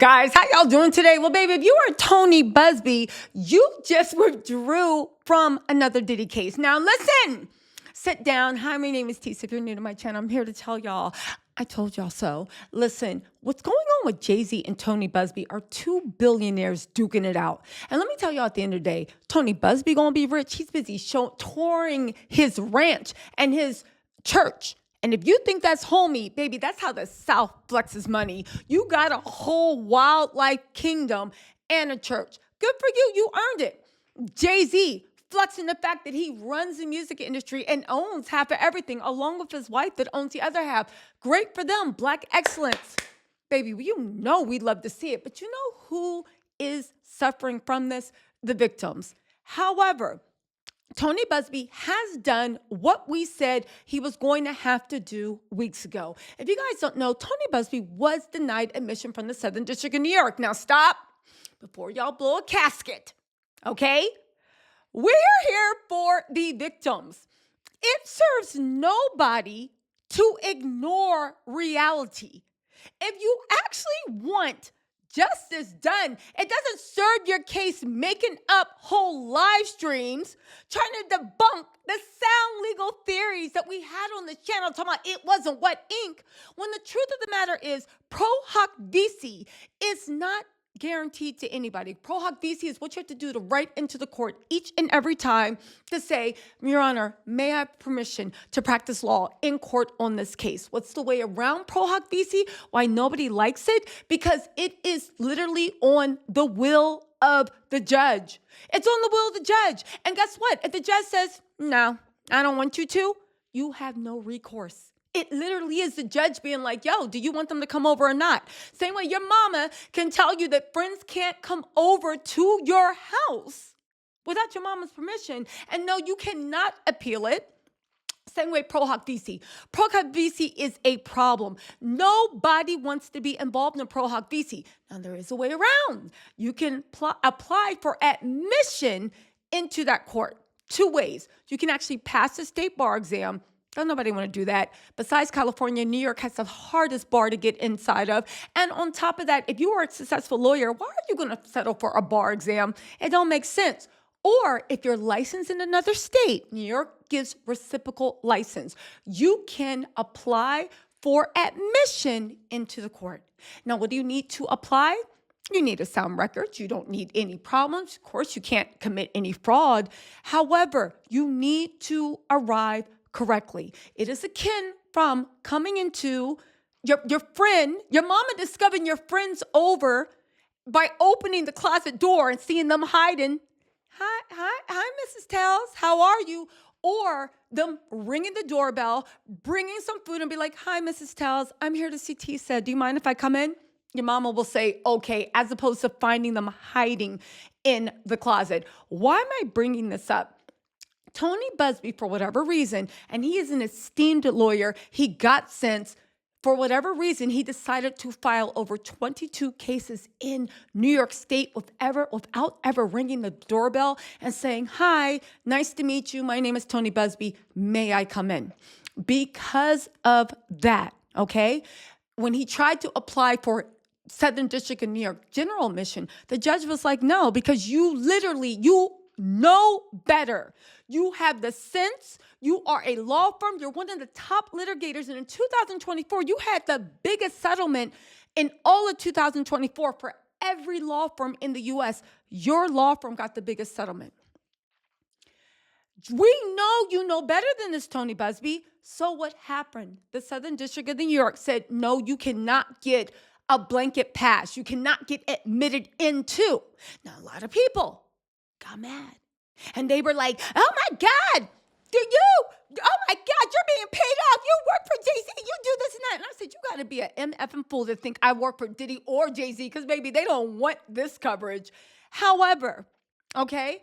guys? How y'all doing today? Well, baby, if you are Tony Busby, you just withdrew from another Diddy case. Now, listen, sit down. Hi, my name is Tisa. If you're new to my channel, I'm here to tell y'all, I told y'all so. Listen, what's going on with Jay-Z and Tony Busby are two billionaires duking it out. And let me tell y'all at the end of the day, Tony Busby gonna be rich. He's busy touring his ranch and his church. And if you think that's homey, baby, that's how the South flexes money. You got a whole wildlife kingdom and a church. Good for you. You earned it. Jay-Z flexing the fact that he runs the music industry and owns half of everything, along with his wife that owns the other half. Great for them. Black excellence. Baby, you know we'd love to see it. But you know who is suffering from this? The victims. However, Tony Busby has done what we said he was going to have to do weeks ago. If you guys don't know, Tony Busby was denied admission from the Southern District of New York. Now stop before y'all blow a casket, okay? We're here for the victims. It serves nobody to ignore reality. If you actually want justice done, it doesn't serve your case making up whole live streams, trying to debunk the sound legal theories that we had on the channel, talking about it wasn't what ink, when the truth of the matter is pro hoc vici is not guaranteed to anybody. Pro hoc vici is what you have to do to write into the court each and every time to say, Your Honor, may I have permission to practice law in court on this case? What's the way around pro hoc vici? Why nobody likes it? Because it is literally on the will of the judge. It's on the will of the judge. And guess what? If the judge says, no, I don't want you to, you have no recourse. It literally is the judge being like, yo, do you want them to come over or not? Same way your mama can tell you that friends can't come over to your house without your mama's permission. And no, you cannot appeal it. Same way pro hoc vici. Pro hoc vici is a problem. Nobody wants to be involved in pro hoc vici. Now, there is a way around. You can apply for admission into that court. Two ways. You can actually pass the state bar exam. Don't nobody want to do that. Besides California, New York has the hardest bar to get inside of. And on top of that, if you are a successful lawyer, why are you going to settle for a bar exam? It don't make sense. Or if you're licensed in another state, New York gives reciprocal license. You can apply for admission into the court. Now, what do you need to apply? You need a sound record. You don't need any problems. Of course, you can't commit any fraud. However, you need to arrive correctly. It is akin from coming into your friend, your mama discovering your friends over by opening the closet door and seeing them hiding. Hi, Mrs. Towles, how are you? Or them ringing the doorbell, bringing some food and be like, hi, Mrs. Towles, I'm here to see Tisa. Do you mind if I come in? Your mama will say, okay, as opposed to finding them hiding in the closet. Why am I bringing this up? Tony Busby, for whatever reason, and he is an esteemed lawyer, he got sense. For whatever reason, he decided to file over 22 cases in New York State without ever ringing the doorbell and saying, hi, nice to meet you. My name is Tony Busby. May I come in? Because of that, okay? When he tried to apply for Southern District of New York general admission, the judge was like, no, because you know better. You have the sense. You are a law firm. You're one of the top litigators. And in 2024, you had the biggest settlement in all of 2024 for every law firm in the U.S. Your law firm got the biggest settlement. We know you know better than this, Tony Busby. So what happened? The Southern District of New York said, no, you cannot get a blanket pass. You cannot get admitted into. Now, a lot of people got mad. And they were like, oh my God, oh my God, you're being paid off. You work for Jay-Z, you do this and that. And I said, you got to be an MFing fool to think I work for Diddy or Jay-Z because maybe they don't want this coverage. However, okay,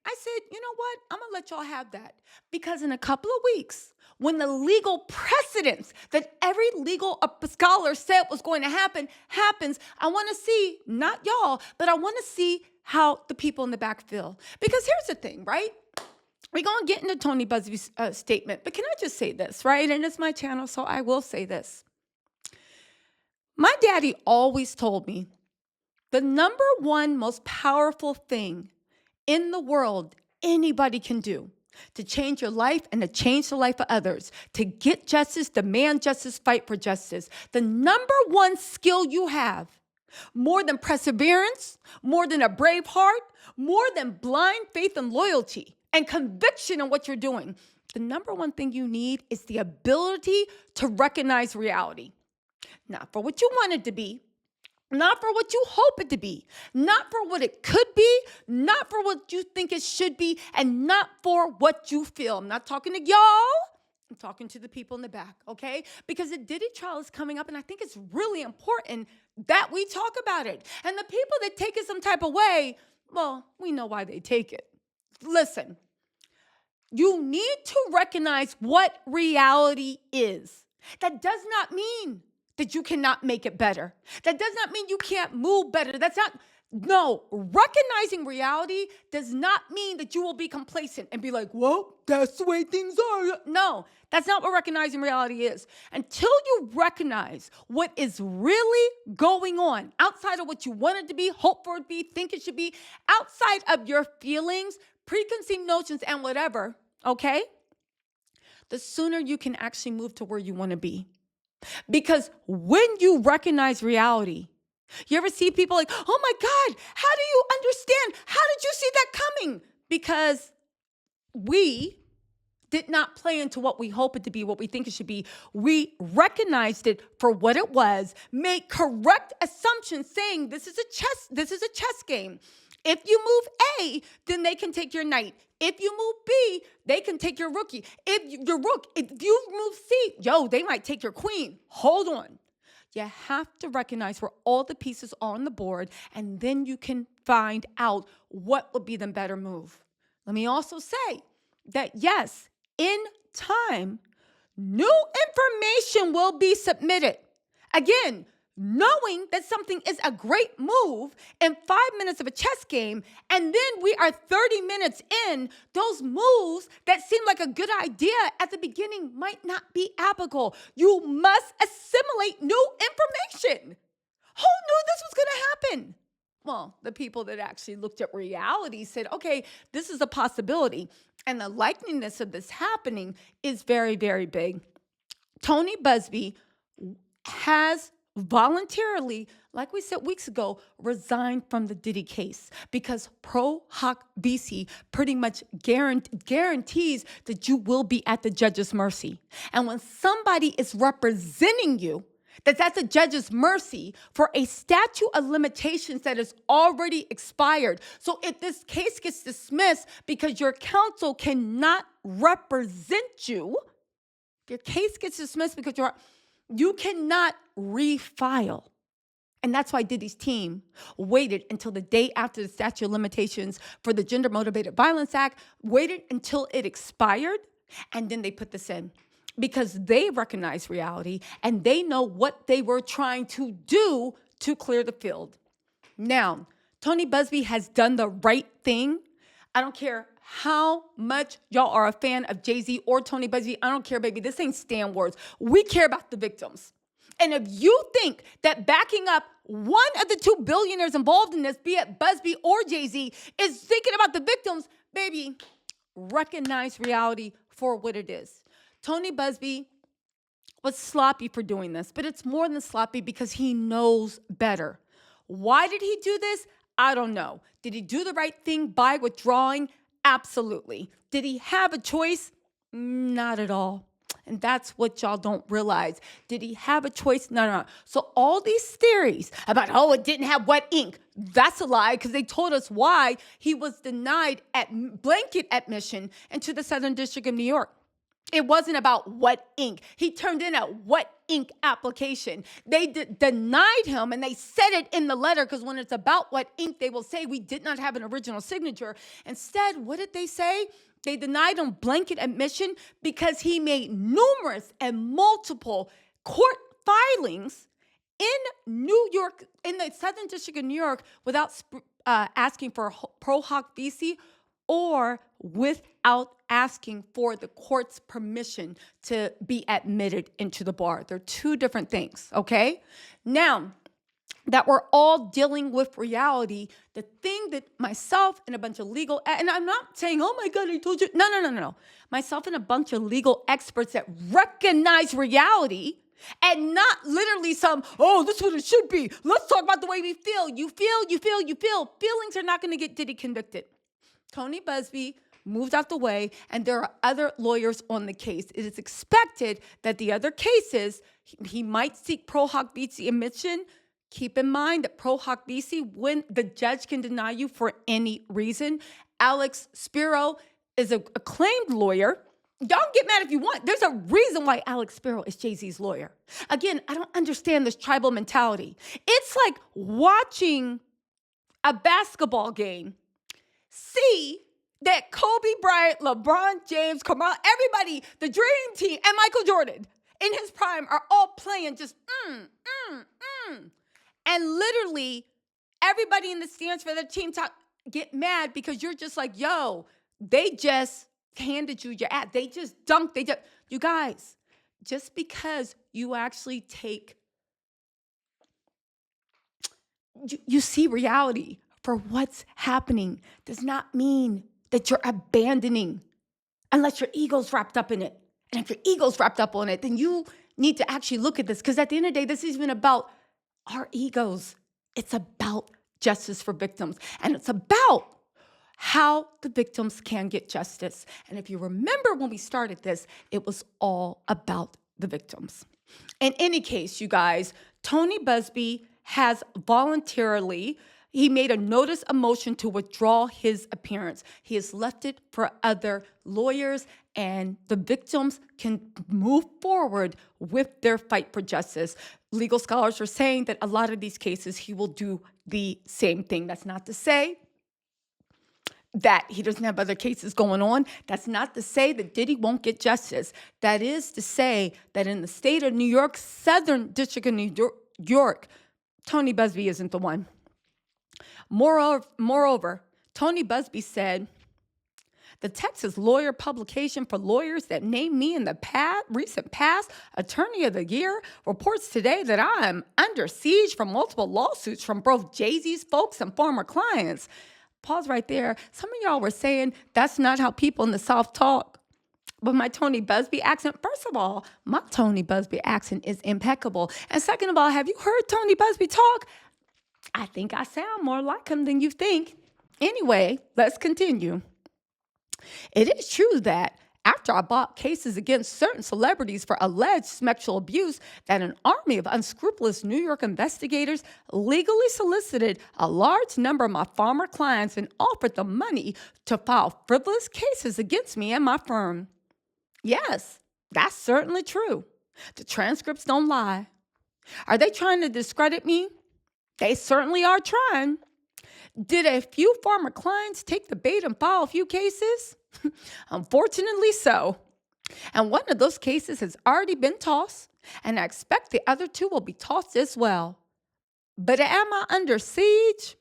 I said, you know what? I'm going to let y'all have that because in a couple of weeks, when the legal precedents that every legal scholar said was going to happen happens, I want to see, not y'all, but I want to see how the people in the back feel. Because here's the thing, right? We're going to get into Tony Busby's statement, but can I just say this, right? And it's my channel, so I will say this. My daddy always told me The number one most powerful thing in the world anybody can do to change your life and to change the life of others, to get justice, demand justice, fight for justice. The number one skill you have, more than perseverance, more than a brave heart, more than blind faith and loyalty and conviction in what you're doing, the number one thing you need is the ability to recognize reality. Not for what you want it to be, not for what you hope it to be, not for what it could be, not for what you think it should be, and not for what you feel. I'm not talking to y'all. I'm talking to the people in the back, okay? Because the Diddy trial is coming up, and I think it's really important that we talk about it. And the people that take it some type of way, well, we know why they take it. Listen, you need to recognize what reality is. That does not mean that you cannot make it better. That does not mean you can't move better. No, recognizing reality does not mean that you will be complacent and be like, well, that's the way things are. No, that's not what recognizing reality is. Until you recognize what is really going on outside of what you want it to be, hope for it to be, think it should be, outside of your feelings, preconceived notions, and whatever, okay? The sooner you can actually move to where you want to be. Because when you recognize reality, you ever see people like, oh my God, how do you understand? How did you see that coming? Because we did not play into what we hope it to be, what we think it should be. We recognized it for what it was, made correct assumptions saying this is a chess game. If you move A, then they can take your knight. If you move B, they can take your rookie. If you move C, they might take your queen. Hold on. You have to recognize where all the pieces are on the board, and then you can find out what would be the better move. Let me also say that, yes, in time, new information will be submitted. Again, knowing that something is a great move in 5 minutes of a chess game, and then we are 30 minutes in, those moves that seem like a good idea at the beginning might not be applicable. You must assimilate new information. Who knew this was going to happen? Well, the people that actually looked at reality said, okay, this is a possibility. And the likeliness of this happening is very, very big. Tony Busby has voluntarily, like we said weeks ago, resigned from the Diddy case because pro hoc vice pretty much guarantees that you will be at the judge's mercy. And when somebody is representing you, that's at the judge's mercy for a statute of limitations that is already expired. So if this case gets dismissed because your counsel cannot represent you, your case gets dismissed because you cannot refile. And that's why Diddy's team waited until the day after the statute of limitations for the Gender Motivated Violence Act, waited until it expired, and then they put this in. Because they recognize reality and they know what they were trying to do to clear the field. Now, Tony Busby has done the right thing. I don't care how much y'all are a fan of Jay-Z or Tony Busby. I don't care, baby. This ain't Stan Wars. We care about the victims. And if you think that backing up one of the two billionaires involved in this, be it Busby or Jay-Z, is thinking about the victims, baby, recognize reality for what it is. Tony Busby was sloppy for doing this, but it's more than sloppy because he knows better. Why did he do this? I don't know. Did he do the right thing by withdrawing? Absolutely. Did he have a choice? Not at all. And that's what y'all don't realize. Did he have a choice? No. So all these theories about, it didn't have wet ink, that's a lie because they told us why he was denied blanket admission into the Southern District of New York. It wasn't about what ink. He turned in a what ink application. They denied him, and they said it in the letter because when it's about what ink, they will say we did not have an original signature. Instead, what did they say? They denied him blanket admission because he made numerous and multiple court filings in New York, in the Southern District of New York, without asking for a pro hoc vice or without asking for the court's permission to be admitted into the bar. They're two different things, okay? Now, that we're all dealing with reality. The thing that myself and a bunch of legal, and I'm not saying, oh my God, I told you. No. Myself and a bunch of legal experts that recognize reality and not literally some, oh, this is what it should be. Let's talk about the way we feel. You feel. Feelings are not going to get Diddy convicted. Tony Busby moved out the way, and there are other lawyers on the case. It is expected that the other cases, he might seek pro hoc vice admission. Keep in mind that pro hoc vice, when the judge can deny you for any reason. Alex Spiro is an acclaimed lawyer. Y'all get mad if you want. There's a reason why Alex Spiro is Jay-Z's lawyer. Again, I don't understand this tribal mentality. It's like watching a basketball game, see that Kobe Bryant, LeBron James, Kamal, everybody, the dream team, and Michael Jordan in his prime are all playing just And literally everybody in the stands for the team talk get mad because you're just like, yo, they just handed you your ass. They just dunked. You guys, just because you actually you see reality for what's happening does not mean that you're abandoning unless your ego's wrapped up in it. And if your ego's wrapped up on it, then you need to actually look at this, because at the end of the day, this isn't even about our egos. It's about justice for victims. And it's about how the victims can get justice. And if you remember when we started this, it was all about the victims. In any case, you guys, Tony Busby has voluntarily, he made a notice of motion to withdraw his appearance. He has left it for other lawyers, and the victims can move forward with their fight for justice. Legal scholars are saying that a lot of these cases, he will do the same thing. That's not to say that he doesn't have other cases going on. That's not to say that Diddy won't get justice. That is to say that in the state of New York, Southern District of New York, Tony Busby isn't the one. Moreover, Tony Busby said, the Texas Lawyer publication for lawyers that named me in the recent past Attorney of the Year reports today that I am under siege from multiple lawsuits from both Jay-Z's folks and former clients. Pause right there. Some of y'all were saying that's not how people in the South talk. But my Tony Busby accent, first of all, my Tony Busby accent is impeccable. And second of all, have you heard Tony Busby talk? I think I sound more like him than you think. Anyway, let's continue. It is true that after I brought cases against certain celebrities for alleged sexual abuse, that an army of unscrupulous New York investigators legally solicited a large number of my former clients and offered them money to file frivolous cases against me and my firm. Yes, that's certainly true. The transcripts don't lie. Are they trying to discredit me? They certainly are trying. Did a few former clients take the bait and file a few cases? Unfortunately so. And one of those cases has already been tossed, and I expect the other two will be tossed as well. But am I under siege?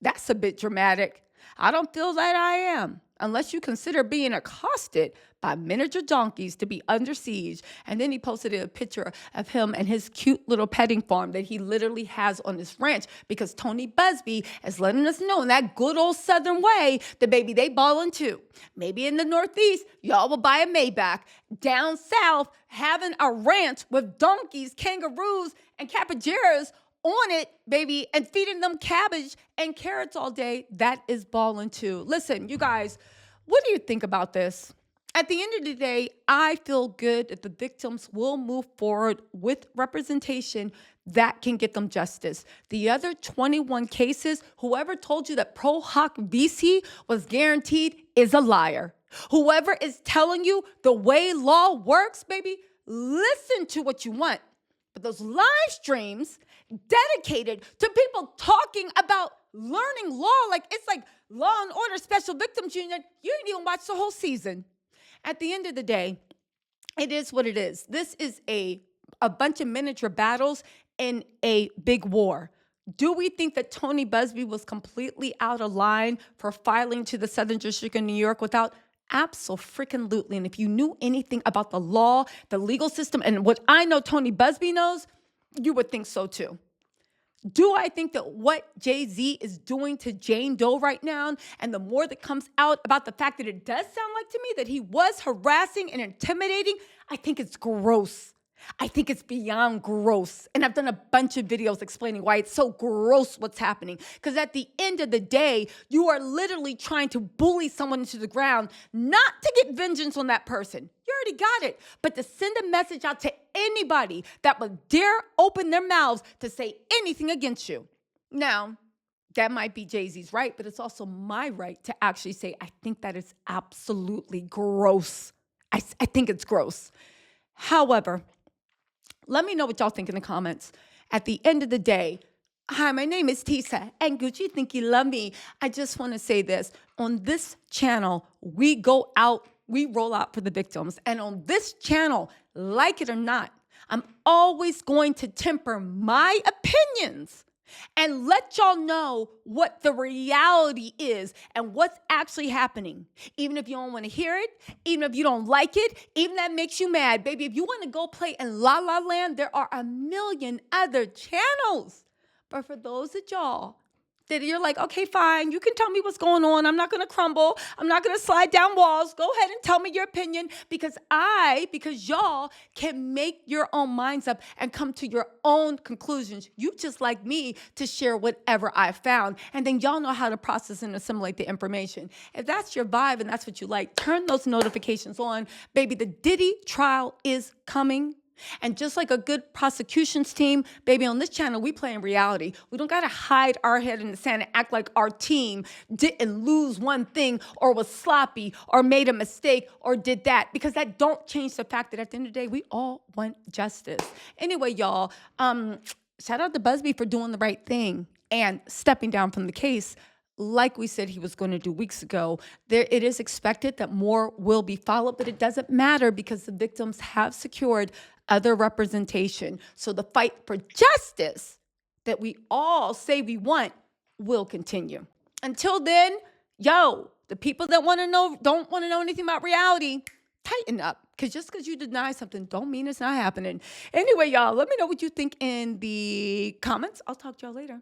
That's a bit dramatic. I don't feel that I am, unless you consider being accosted by miniature donkeys to be under siege. And then he posted a picture of him and his cute little petting farm that he literally has on his ranch, because Tony Busby is letting us know in that good old Southern way that, baby, they ballin' too. Maybe in the Northeast, y'all will buy a Maybach. Down South, having a ranch with donkeys, kangaroos, and capigeras on it, baby, and feeding them cabbage and carrots all day, that is ballin' too. Listen, you guys, what do you think about this? At the end of the day, I feel good that the victims will move forward with representation that can get them justice. The other 21 cases, whoever told you that pro hoc vice was guaranteed is a liar. Whoever is telling you the way law works, baby, listen to what you want. But those live streams dedicated to people talking about learning law, like it's like Law and Order Special Victims Unit, you didn't even watch the whole season. At the end of the day, it is what it is. This is a bunch of miniature battles in a big war. Do we think that Tony Busby was completely out of line for filing to the Southern District of New York without? Abso-freaking-lutely. And if you knew anything about the law, the legal system, and what I know Tony Busby knows, you would think so too. Do I think that what Jay-Z is doing to Jane Doe right now, and the more that comes out about the fact that it does sound like to me that he was harassing and intimidating, I think it's gross. I think it's beyond gross. And I've done a bunch of videos explaining why it's so gross what's happening. Because at the end of the day, you are literally trying to bully someone into the ground, not to get vengeance on that person. You already got it. But to send a message out to anybody that would dare open their mouths to say anything against you. Now, that might be Jay-Z's right, but it's also my right to actually say, I think that is absolutely gross. I think it's gross. However, let me know what y'all think in the comments. At the end of the day, hi, my name is Tisa, and Gucci think you love me. I just want to say this. On this channel, we go out, we roll out for the victims. And on this channel, like it or not, I'm always going to temper my opinions and let y'all know what the reality is and what's actually happening. Even if you don't want to hear it, even if you don't like it, even that makes you mad. Baby, if you want to go play in La La Land, there are a million other channels. But for those of y'all that you're like, okay, fine, you can tell me what's going on. I'm not going to crumble. I'm not going to slide down walls. Go ahead and tell me your opinion because y'all can make your own minds up and come to your own conclusions. You just like me to share whatever I found. And then y'all know how to process and assimilate the information. If that's your vibe and that's what you like, turn those notifications on. Baby, the Diddy trial is coming. And just like a good prosecutions team, baby, on this channel, we play in reality. We don't got to hide our head in the sand and act like our team didn't lose one thing or was sloppy or made a mistake or did that, because that don't change the fact that at the end of the day, we all want justice. Anyway, y'all, shout out to Busby for doing the right thing and stepping down from the case. Like we said he was going to do weeks ago, it is expected that more will be followed, but it doesn't matter because the victims have secured other representation. So the fight for justice that we all say we want will continue. Until then, the people that don't want to know anything about reality, tighten up. Because just because you deny something don't mean it's not happening. Anyway, y'all, let me know what you think in the comments. I'll talk to y'all later.